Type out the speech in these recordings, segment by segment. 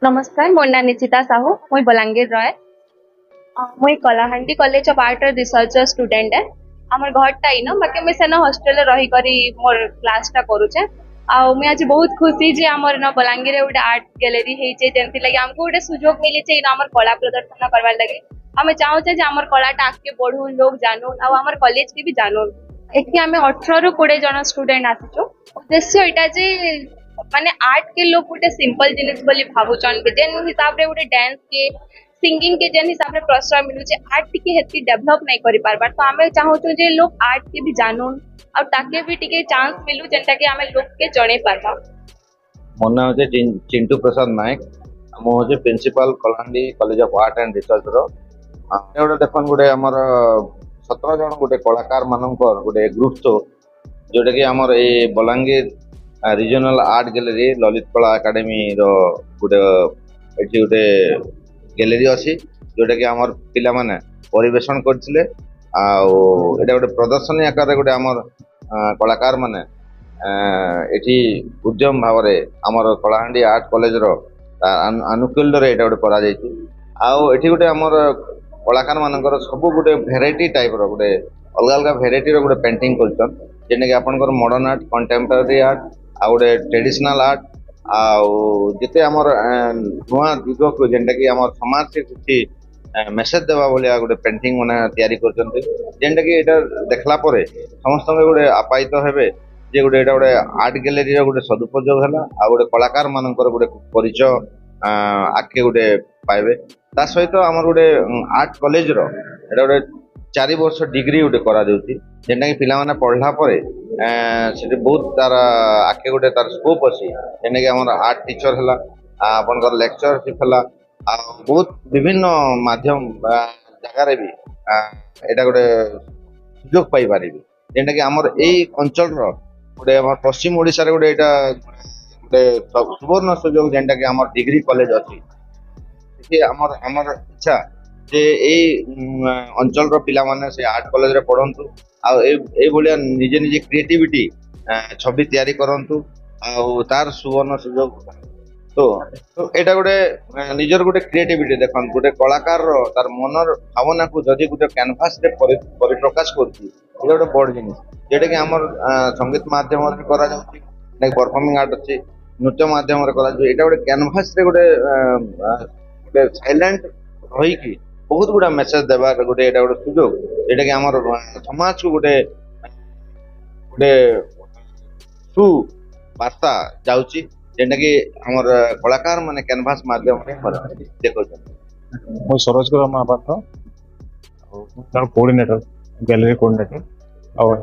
नमस्कार मोर ना निचिता साहू मुई बलांगीर रहे मुई Kalahandi college of art and research student है हमर घरटा इन बाकी मुई सेना हॉस्टल रही करी मोर क्लासटा करूचे आ मुई आज बहुत खुशी जे हमर न बलांगीर रे उडे आर्ट गैलरी हेचे जेंति लागि हमको उडे सुयोग मिली छे इन हमर कला प्रदर्शन करवार लागि हमें चाहू छे जे हमर कलाटा आगे बढ़ू लोग जानू आ हमर कॉलेज के भी जानू एठी हमें 18 रु 20 जन स्टूडेंट आसीचो उद्देश्य एटा जे माने आर्ट के लोग गोटे सिंपल जिनिस बोली भावुचन के जेन हिसाब रे गोटे डांस के सिंगिंग के जेन हिसाब रे प्रश्रय मिलुचे आर्ट टिके हेती डेवलप नहीं करि पारबार तो हमें चाहू जे लोग आर्ट के भी जानून और ताके भी टिके चांस मिलु जेंटा कि हमें लोग के जणे पारबा। मोर नाम होचे चिंटू प्रसाद नायक मो होचे principal Kalahandi college of art and research रो गोटे देखन गोटे हमर 17 जन गोटे कलाकार मानकर गोटे ग्रुप तो जोटा कि हमर ए Balangir regional art gallery Lalit Kala academy रो गोटे एठी गोटे गैलरी अछि जोटा कि हमर पिला माने परिवेशन करथिले आ एटा गोटे प्रदर्शनी आकार गोटे हमर कलाकार माने एठी उद्यम भाव आमर कलाहांडी आर्ट कॉलेज रो अनुकूल रे एटा गोटे करा जायछि आ एठी गोटे हमर कलाकार मानकर सब गोटे भेराइटी टाइप रो गोटे अलग अलग भेराइटी रो गोटे पेंटिंग करछन जेने कि आपनकर मॉडर्न आर्ट कंटेम्पररी आर्ट आ गोटे ट्रेडिशनल आर्ट आ जेते हमर नुआ दिग को जेंटा कि हमर समाज से किछि मेसेज देवा बोलिया गोटे पेंटिंग माने तयारी करछन जेंटा कि एटा देखला परे समस्त गोटे आपायित हेबे जे गोटे एटा गोटे आर्ट गैलरी रो गोटे सदुपयोग हला आ गोटे कलाकार मानकर गोटे परिचय आके गोटे पाइबे ता सहित हमर गोटे आर्ट कॉलेज रो एटा गोटे 4 वर्ष डिग्री गोटे करा जाउची जेंटा कि पिला माने पढ़ला परे सेटे बहुत तार आके गोटे तार स्कोप अछि जेने कि हमर आर्ट टीचर हला आपनकर लेक्चरशिप हला आ बहुत विभिन्न माध्यम जगह रे भी एटा गोटे सुयोग पाई पारिबे जेंटा कि हमर एई अंचल रो गोटे हमर पश्चिम ओडिसा रे गोटे एटा गोटे सुवर्ण सुयोग जेंटा कि हमर डिग्री कॉलेज अछि कि हमर हमर इच्छा जे एई अंचल रो पिला माने से आर्ट कॉलेज रे पढंतु आ ए भलिया निजे निजे क्रिएटिविटी छवि तैयारी करंतु आ तार सुवर्ण सुयोग तो एटा गोटे निजर गोटे क्रिएटिविटी देखन गोटे कलाकार रो तार मनर भावना को जदि गोटे कैनवास रे परिप्रकाश करछि एटा गोटे बड़ जिनिस जेटा कि हमर संगीत माध्यम रे करा जाउछि लाइक परफॉर्मिंग आर्ट अछि नृत्य माध्यम रे करा जाउछि एटा गोटे कैनवास रे गोटे साइलेंट रही कि बहुत गुड़ा मेसेज देवा गोटे एटा गोटे सुयोग जेटा कि हमर समाज को गोटे गोटे सु वार्ता जाउछि जेंटा कि हमर कलाकार माने कैनवास माध्यम रे देखो मो सरोज कुमार महापात्र तार कोऑर्डिनेटर गैलरी कोऑर्डिनेटर और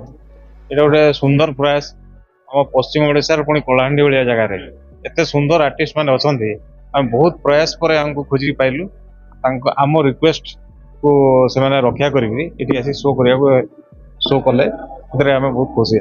एटा गोटे सुंदर प्रयास हम पश्चिम ओडिसा पुणी कलाहांडी भाया जगह रे एते सुंदर आर्टिस्ट माने अछंती हम बहुत प्रयास पर हमको खोजी पाइलु आम रिक्वेस्ट को से रक्षा करी शो करिया शो कले बहुत खुशी।